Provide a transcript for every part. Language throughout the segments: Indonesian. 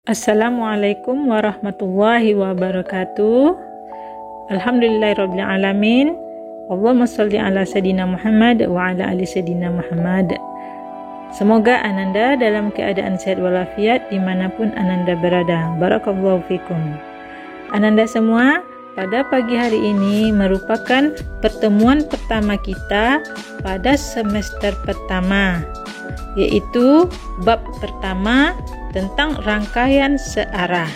Assalamualaikum warahmatullahi wabarakatuh. Alhamdulillahirabbil alamin. Allahumma shalli ala sayidina Muhammad wa ala ali sayidina Muhammad. Semoga Ananda dalam keadaan sehat walafiat dimanapun Ananda berada. Barakallahu fikum. Ananda semua, pada pagi hari ini merupakan pertemuan pertama kita pada semester pertama, yaitu bab pertama tentang rangkaian searah.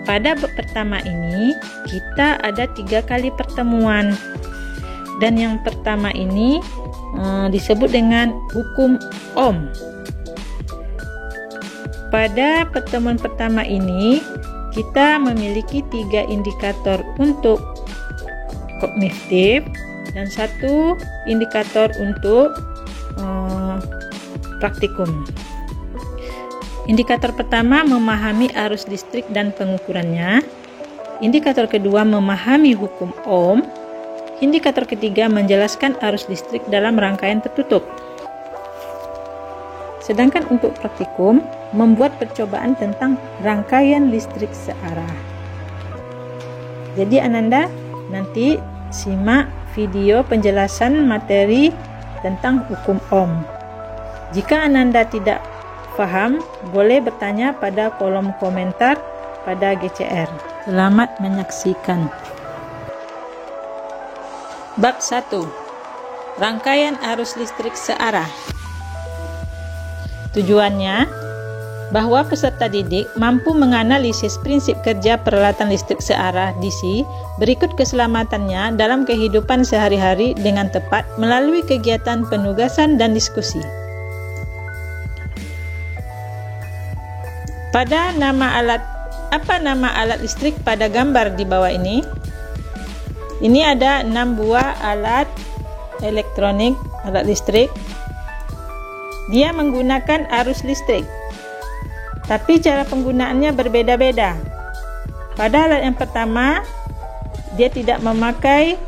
Pada bab pertama ini kita ada 3 kali pertemuan, dan yang pertama ini disebut dengan hukum Ohm. Pada pertemuan pertama ini kita memiliki 3 indikator untuk kognitif dan 1 indikator untuk praktikum. Indikator pertama memahami arus listrik dan pengukurannya. Indikator kedua memahami hukum Ohm. Indikator ketiga menjelaskan arus listrik dalam rangkaian tertutup. Sedangkan untuk praktikum membuat percobaan tentang rangkaian listrik searah. Jadi Ananda nanti simak video penjelasan materi tentang hukum Ohm. Jika Ananda tidak paham, boleh bertanya pada kolom komentar pada GCR. Selamat menyaksikan. Bab 1. Rangkaian arus listrik searah. Tujuannya bahwa peserta didik mampu menganalisis prinsip kerja peralatan listrik searah DC berikut keselamatannya dalam kehidupan sehari-hari dengan tepat melalui kegiatan penugasan dan diskusi. Apa nama alat listrik pada gambar di bawah ini? Ini ada 6 buah alat elektronik, alat listrik. Dia menggunakan arus listrik, tapi cara penggunaannya berbeda-beda. Pada alat yang pertama, dia tidak memakai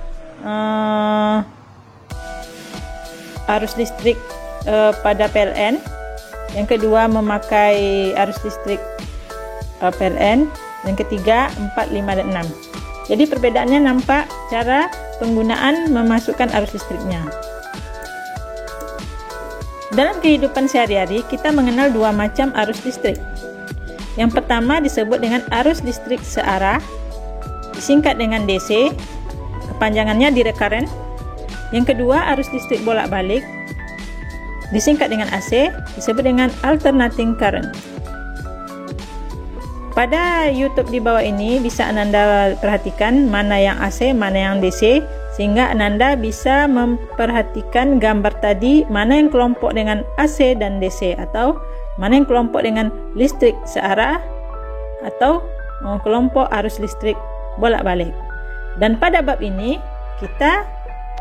arus listrik pada PLN. Yang kedua memakai arus listrik PLN. Yang ketiga 4, 5, dan 6. Jadi perbedaannya nampak cara penggunaan memasukkan arus listriknya. Dalam kehidupan sehari-hari kita mengenal 2 macam arus listrik. Yang pertama disebut dengan arus listrik searah, disingkat dengan DC, kepanjangannya direct current. Yang kedua arus listrik bolak-balik, disingkat dengan AC, disebut dengan alternating current. Pada YouTube di bawah ini bisa Ananda perhatikan mana yang AC, mana yang DC, sehingga Ananda bisa memperhatikan gambar tadi mana yang kelompok dengan AC dan DC, atau mana yang kelompok dengan listrik searah, atau kelompok arus listrik bolak-balik. Dan pada bab ini kita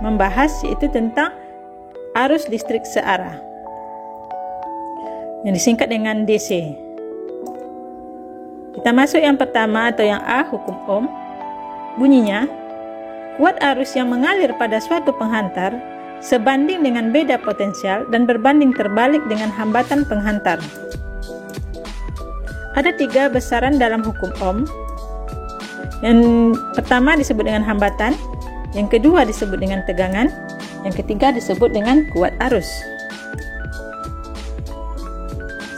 membahas yaitu tentang arus listrik searah yang disingkat dengan DC. Kita masuk yang pertama atau yang A, hukum Ohm. Bunyinya, kuat arus yang mengalir pada suatu penghantar sebanding dengan beda potensial dan berbanding terbalik dengan hambatan penghantar. Ada 3 besaran dalam hukum Ohm. Yang pertama disebut dengan hambatan, yang kedua disebut dengan tegangan, yang ketiga disebut dengan kuat arus.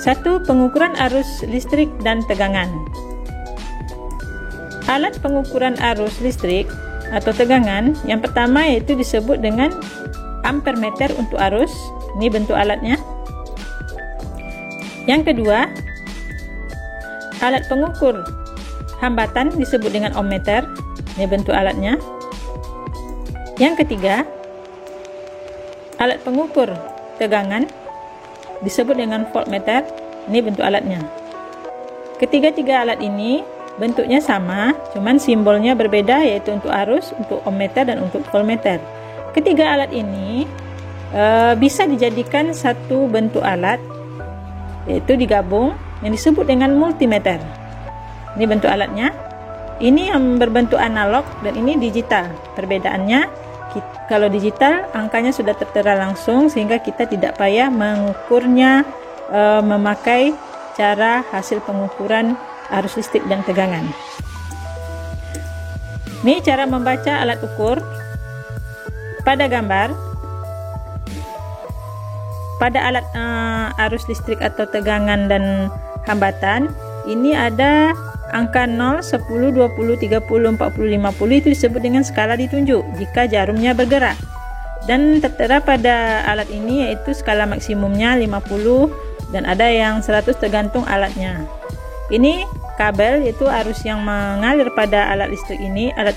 1. Pengukuran arus listrik dan tegangan. Alat pengukuran arus listrik atau tegangan yang pertama yaitu disebut dengan ampermeter untuk arus. Ini bentuk alatnya. Yang kedua, alat pengukur hambatan disebut dengan ohmmeter. Ini bentuk alatnya. Yang ketiga, alat pengukur tegangan disebut dengan voltmeter. Ini bentuk alatnya. Ketiga-tiga alat ini bentuknya sama, cuman simbolnya berbeda, yaitu untuk arus, untuk ohmmeter, dan untuk voltmeter. Ketiga alat ini bisa dijadikan satu bentuk alat, yaitu digabung, yang disebut dengan multimeter. Ini bentuk alatnya. Ini yang berbentuk analog dan ini digital. Perbedaannya, kalau digital angkanya sudah tertera langsung sehingga kita tidak payah mengukurnya memakai cara hasil pengukuran arus listrik dan tegangan. Ini cara membaca alat ukur. Pada gambar, pada alat arus listrik atau tegangan dan hambatan, ini ada angka 0, 10, 20, 30, 40, 50 itu disebut dengan skala ditunjuk jika jarumnya bergerak. Dan tertera pada alat ini yaitu skala maksimumnya 50 dan ada yang 100 tergantung alatnya. Ini kabel, yaitu arus yang mengalir pada alat listrik ini, alat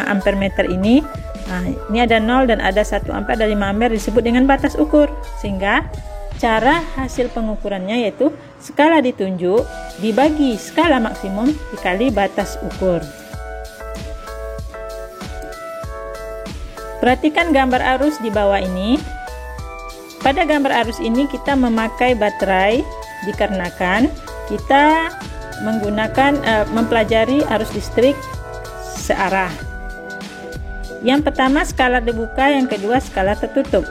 ampermeter ini. Nah, ini ada 0 dan ada 1 ampere, ada 5 ampere, disebut dengan batas ukur. Sehingga cara hasil pengukurannya yaitu skala ditunjuk dibagi skala maksimum dikali batas ukur. Perhatikan gambar arus di bawah ini. Pada gambar arus ini kita memakai baterai dikarenakan kita mempelajari arus listrik searah. Yang pertama skala terbuka, yang kedua skala tertutup.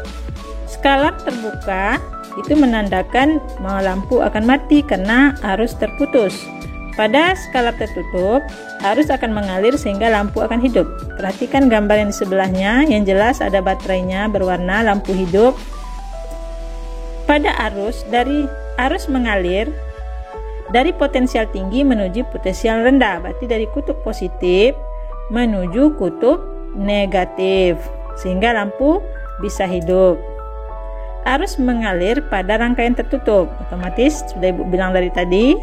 Skala terbuka itu menandakan lampu akan mati karena arus terputus. Pada skala tertutup, arus akan mengalir sehingga lampu akan hidup. Perhatikan gambar yang di sebelahnya, yang jelas ada baterainya berwarna lampu hidup. Pada dari arus mengalir dari potensial tinggi menuju potensial rendah, berarti dari kutub positif menuju kutub negatif, sehingga lampu bisa hidup. Arus mengalir pada rangkaian tertutup, otomatis sudah Ibu bilang dari tadi,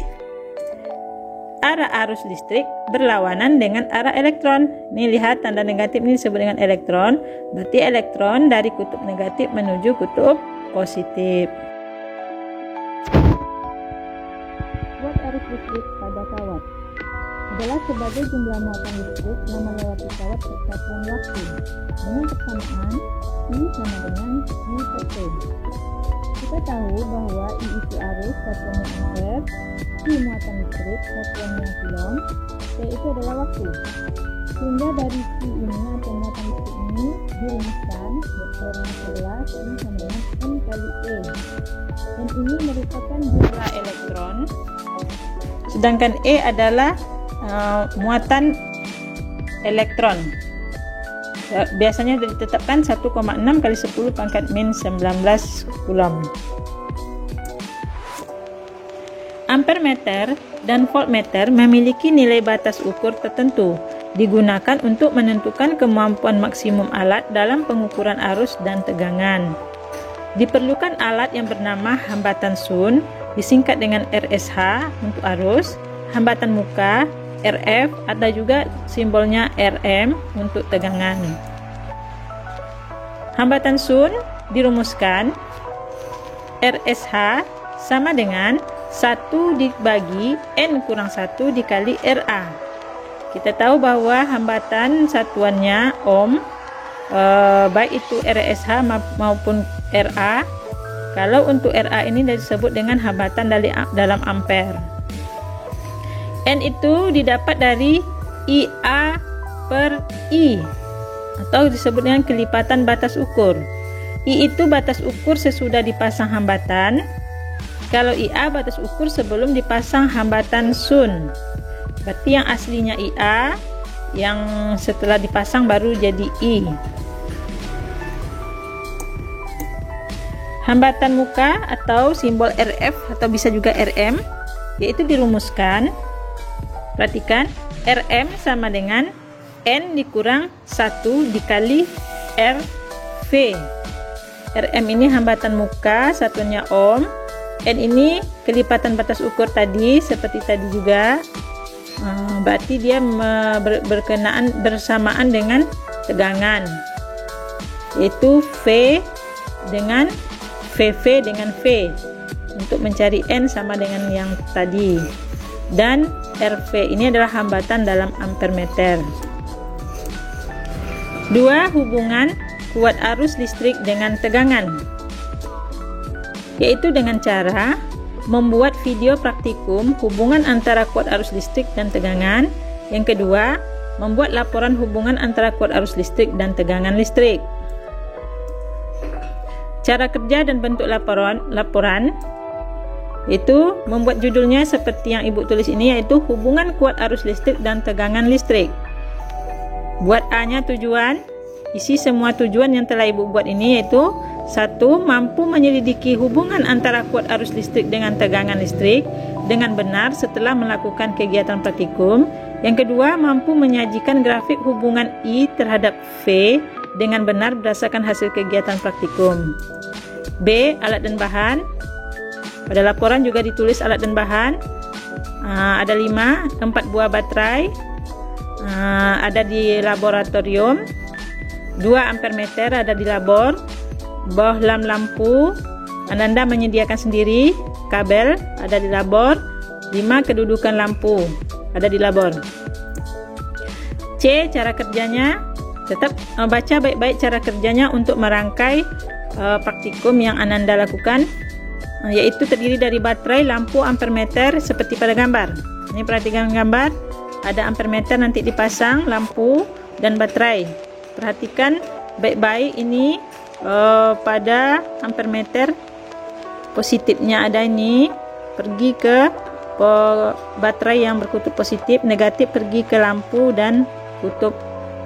arah arus listrik berlawanan dengan arah elektron. Ini lihat tanda negatif ini disebut dengan elektron, berarti elektron dari kutub negatif menuju kutub positif. Buat arus listrik pada kawat adalah sebagai jumlah muatan listrik yang melewati kawat persatuan waktu dengan persamaan I sama dengan I per T. Kita tahu bahwa I itu arus, satuannya ampere, I muatan listrik, satuannya coulomb, T itu adalah waktu. Sehingga dari I ini atau muatan listrik ini dirumuskan berformula adalah I sama dengan N kali E. Dan ini merupakan jumlah elektron, sedangkan E adalah muatan elektron. Biasanya ditetapkan 1,6 kali 10 pangkat min 19 coulomb. Ampermeter dan voltmeter memiliki nilai batas ukur tertentu, digunakan untuk menentukan kemampuan maksimum alat dalam pengukuran arus dan tegangan. Diperlukan alat yang bernama hambatan sun, disingkat dengan RSH untuk arus, hambatan muka RF, ada juga simbolnya RM untuk tegangan. Hambatan sun dirumuskan RSH sama dengan 1 dibagi N kurang 1 dikali RA. Kita tahu bahwa hambatan satuannya ohm, baik itu RSH maupun RA. Kalau untuk RA ini disebut dengan hambatan dalam ampere. N itu didapat dari IA per I atau disebut dengan kelipatan batas ukur. I itu batas ukur sesudah dipasang hambatan. Kalau IA batas ukur sebelum dipasang hambatan sun. Berarti yang aslinya IA, yang setelah dipasang baru jadi I. Hambatan muka atau simbol RF atau bisa juga RM, yaitu dirumuskan. Perhatikan, RM sama dengan N dikurang 1 dikali RV. RM ini hambatan muka, satunya ohm. N ini kelipatan batas ukur tadi, seperti tadi juga. Berarti dia bersamaan dengan tegangan, yaitu V dengan VV dengan V untuk mencari N sama dengan yang tadi. Dan RV ini adalah hambatan dalam ampermeter. 2. Hubungan kuat arus listrik dengan tegangan, yaitu dengan cara membuat video praktikum hubungan antara kuat arus listrik dan tegangan. Yang kedua, membuat laporan hubungan antara kuat arus listrik dan tegangan listrik. Cara kerja dan bentuk laporan. Itu membuat judulnya seperti yang ibu tulis ini, yaitu hubungan kuat arus listrik dan tegangan listrik. Buat A-nya tujuan, isi semua tujuan yang telah ibu buat ini, yaitu 1. Mampu menyelidiki hubungan antara kuat arus listrik dengan tegangan listrik dengan benar setelah melakukan kegiatan praktikum. Yang kedua, mampu menyajikan grafik hubungan I terhadap V dengan benar berdasarkan hasil kegiatan praktikum. B. Alat dan bahan. Pada laporan juga ditulis alat dan bahan. Ada 4 buah baterai. Ada di laboratorium. 2 ampere meter ada di labor. Bohlam lampu Ananda menyediakan sendiri. Kabel ada di labor. 5 kedudukan lampu ada di labor. C. Cara kerjanya. Tetap baca baik-baik cara kerjanya untuk merangkai praktikum yang Ananda lakukan, yaitu terdiri dari baterai, lampu, ampere meter seperti pada gambar. Ini perhatikan gambar, ada ampere meter nanti dipasang, lampu dan baterai. Perhatikan baik-baik ini pada ampere meter positifnya ada ini, pergi ke baterai yang berkutub positif, negatif pergi ke lampu dan kutub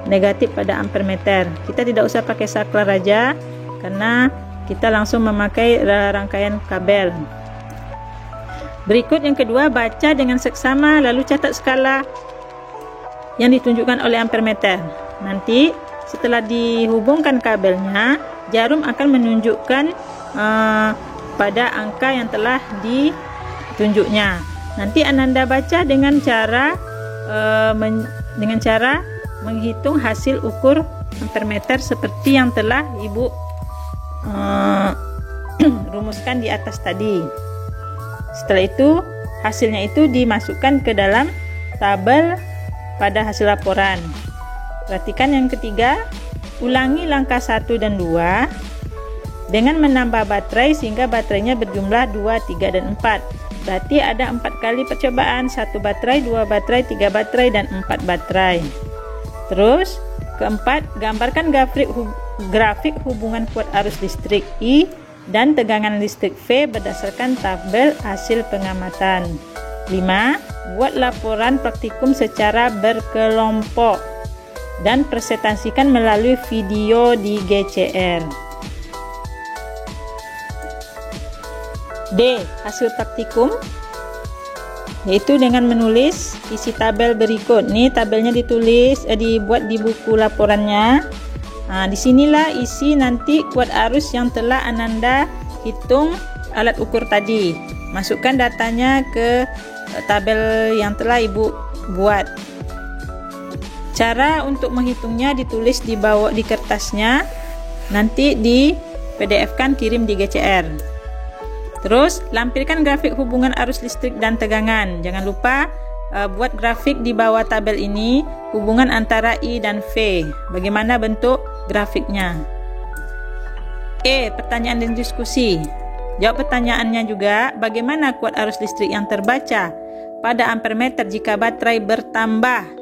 negatif pada ampere meter. Kita tidak usah pakai saklar aja karena kita langsung memakai rangkaian kabel. Berikut yang kedua, baca dengan seksama lalu catat skala yang ditunjukkan oleh ampere meter. Nanti setelah dihubungkan kabelnya, jarum akan menunjukkan pada angka yang telah ditunjuknya. Nanti Ananda baca dengan cara menghitung hasil ukur ampere meter seperti yang telah ibu rumuskan di atas tadi. Setelah itu hasilnya itu dimasukkan ke dalam tabel pada hasil laporan. Perhatikan yang ketiga, ulangi langkah 1 dan 2 dengan menambah baterai sehingga baterainya berjumlah 2, 3, dan 4. Berarti ada 4 kali percobaan, 1 baterai, 2 baterai, 3 baterai, dan 4 baterai. Terus keempat, gambarkan grafik hubungan kuat arus listrik I dan tegangan listrik V berdasarkan tabel hasil pengamatan. 5. Buat laporan praktikum secara berkelompok dan presentasikan melalui video di GCR. D. Hasil praktikum, yaitu dengan menulis isi tabel berikut. Nih tabelnya dibuat di buku laporannya. Disinilah isi nanti kuat arus yang telah Ananda hitung alat ukur tadi. Masukkan datanya ke tabel yang telah ibu buat. Cara untuk menghitungnya ditulis di bawah di kertasnya, nanti di PDF-kan kirim di GCR. Terus lampirkan grafik hubungan arus listrik dan tegangan. Jangan lupa buat grafik di bawah tabel ini hubungan antara I dan V. Bagaimana bentuk grafiknya? E. Pertanyaan dan diskusi. Jawab pertanyaannya juga, bagaimana kuat arus listrik yang terbaca pada ampere meter jika baterai bertambah?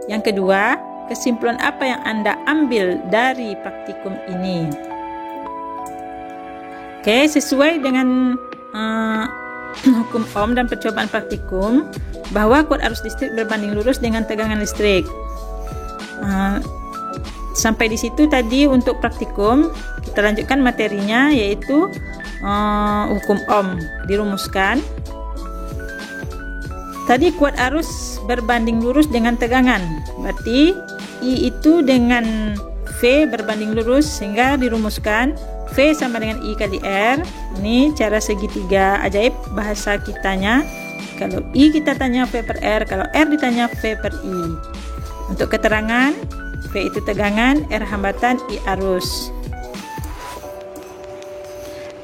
Yang kedua, kesimpulan apa yang Anda ambil dari praktikum ini? Oke, sesuai dengan hukum Ohm dan percobaan praktikum bahwa kuat arus listrik berbanding lurus dengan tegangan listrik. Sampai di situ tadi untuk praktikum. Kita lanjutkan materinya, yaitu hukum Ohm dirumuskan. Tadi kuat arus berbanding lurus dengan tegangan, berarti I itu dengan V berbanding lurus, sehingga dirumuskan V sama dengan I kali R. Ini cara segitiga ajaib bahasa kitanya. Kalau I kita tanya V per R, kalau R ditanya V per I. Untuk keterangan, V itu tegangan, R hambatan, I arus.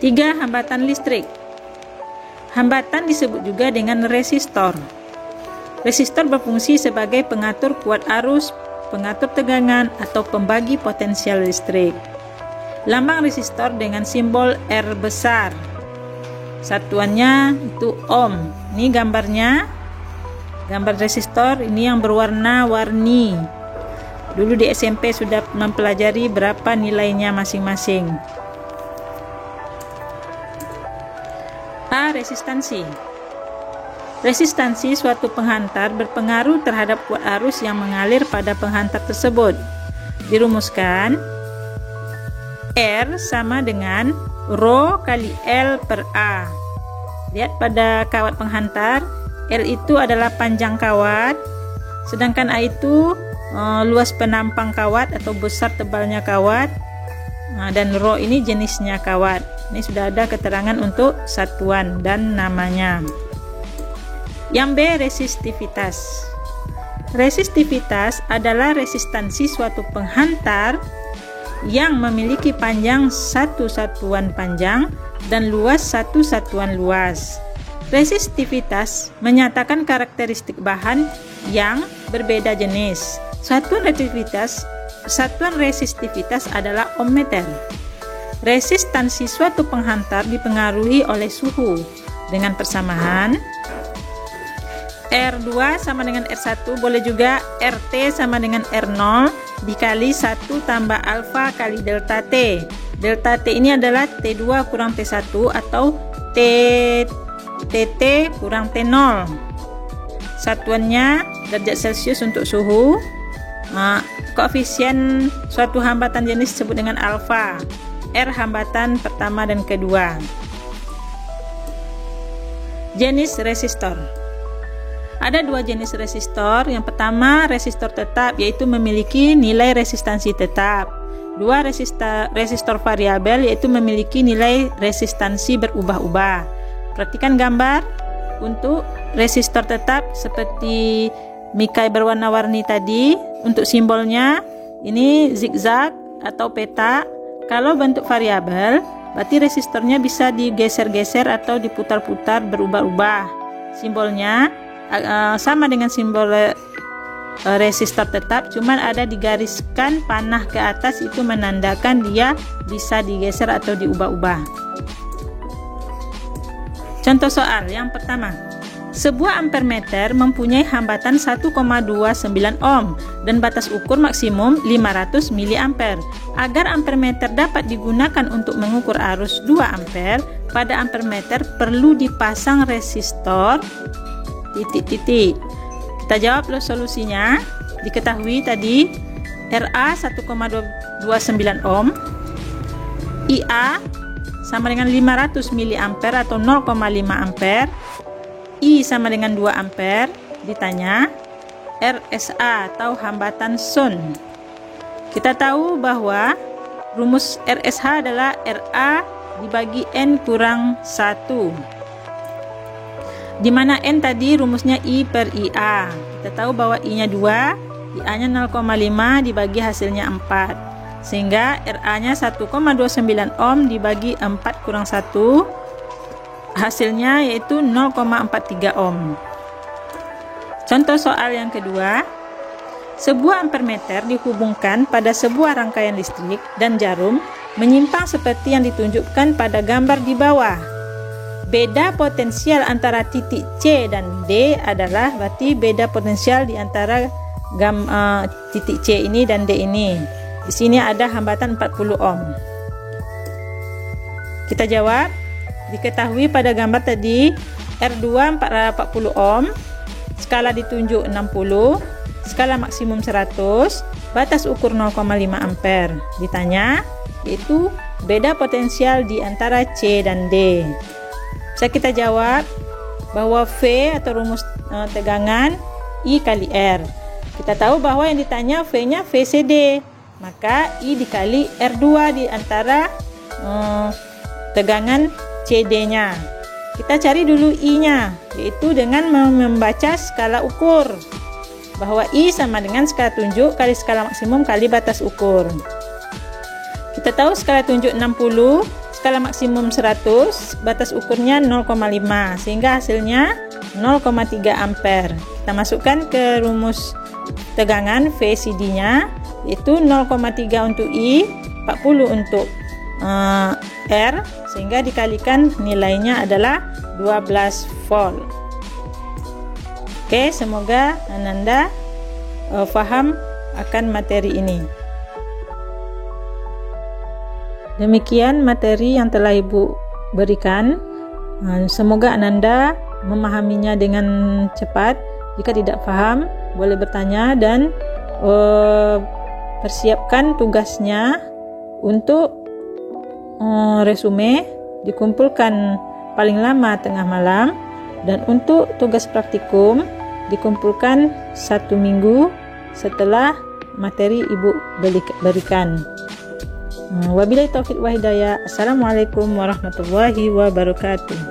3. Hambatan listrik. Hambatan disebut juga dengan resistor. Resistor berfungsi sebagai pengatur kuat arus, pengatur tegangan, atau pembagi potensial listrik. Lambang resistor dengan simbol R besar. Satuannya itu ohm. Ini gambarnya. Gambar resistor ini yang berwarna-warni. Dulu di SMP sudah mempelajari berapa nilainya masing-masing. A. 2. Resistansi. Resistansi suatu penghantar berpengaruh terhadap kuat arus yang mengalir pada penghantar tersebut. Dirumuskan, R sama dengan Rho kali L per A. Lihat pada kawat penghantar, L itu adalah panjang kawat, sedangkan A itu luas penampang kawat atau besar tebalnya kawat, dan Rho ini jenisnya kawat. Ini sudah ada keterangan untuk satuan dan namanya. Yang B, resistivitas. Resistivitas adalah resistansi suatu penghantar yang memiliki panjang satu satuan panjang dan luas satu satuan luas. Resistivitas menyatakan karakteristik bahan yang berbeda jenis. Satuan resistivitas adalah ohm meter. Resistansi suatu penghantar dipengaruhi oleh suhu dengan persamaan R2 sama dengan R1, boleh juga RT sama dengan R0 dikali 1 tambah alfa kali delta T. Delta T ini adalah T2 kurang T1 atau TT kurang T0. Satuannya derajat Celcius untuk suhu. Koefisien suatu hambatan jenis disebut dengan alfa. R hambatan pertama dan kedua. Jenis resistor. Ada dua jenis resistor. Yang pertama resistor tetap, yaitu memiliki nilai resistansi tetap. Dua resistor variabel, yaitu memiliki nilai resistansi berubah-ubah. Perhatikan gambar untuk resistor tetap seperti mikai berwarna-warni tadi. Untuk simbolnya ini zigzag atau peta. Kalau bentuk variabel, berarti resistornya bisa digeser-geser atau diputar-putar berubah-ubah. Simbolnya sama dengan simbol resistor tetap, cuman ada digariskan panah ke atas, itu menandakan dia bisa digeser atau diubah-ubah. Contoh soal yang pertama. Sebuah ampermeter mempunyai hambatan 1,29 ohm dan batas ukur maksimum 500 mA. Agar ampermeter dapat digunakan untuk mengukur arus 2 ampere, pada ampermeter perlu dipasang resistor titik-titik. Kita jawab solusinya. Diketahui tadi RA 1,29 ohm, IA sama dengan 500 mA atau 0,5 ampere, I sama dengan 2 ampere. Ditanya RSA atau hambatan Sun. Kita tahu bahwa rumus RSH adalah RA dibagi N kurang 1, di mana N tadi rumusnya I per IA. Kita tahu bahwa I nya 2, IA nya 0,5 dibagi hasilnya 4, sehingga RA nya 1,29 ohm dibagi 4 kurang 1, hasilnya yaitu 0,43 ohm. Contoh soal yang kedua. Sebuah ampermeter dihubungkan pada sebuah rangkaian listrik dan jarum menyimpang seperti yang ditunjukkan pada gambar di bawah. Beda potensial antara titik C dan D adalah, berarti beda potensial di antara titik C ini dan D ini. Di sini ada hambatan 40 ohm. Kita jawab. Diketahui pada gambar tadi R2 40 ohm, skala ditunjuk 60, skala maksimum 100, batas ukur 0,5 ampere. Ditanya yaitu beda potensial di antara C dan D. Bisa kita jawab bahwa V atau rumus tegangan I kali R. Kita tahu bahwa yang ditanya V-nya VCD, maka I dikali R2 di antara tegangan CD-nya. Kita cari dulu I-nya, yaitu dengan membaca skala ukur, bahwa I sama dengan skala tunjuk kali skala maksimum kali batas ukur. Kita tahu skala tunjuk 60, skala maksimum 100, batas ukurnya 0,5, sehingga hasilnya 0,3 ampere. Kita masukkan ke rumus tegangan VCD-nya, yaitu 0,3 untuk I, 40 untuk R, sehingga dikalikan nilainya adalah 12 volt. Oke, semoga Ananda paham akan materi ini. Demikian materi yang telah Ibu berikan. Semoga Ananda memahaminya dengan cepat. Jika tidak paham, boleh bertanya dan persiapkan tugasnya untuk resume, dikumpulkan paling lama tengah malam, dan untuk tugas praktikum dikumpulkan 1 minggu setelah materi ibu berikan. Wabillahi taufiq wa hidayah. Assalamualaikum warahmatullahi wabarakatuh.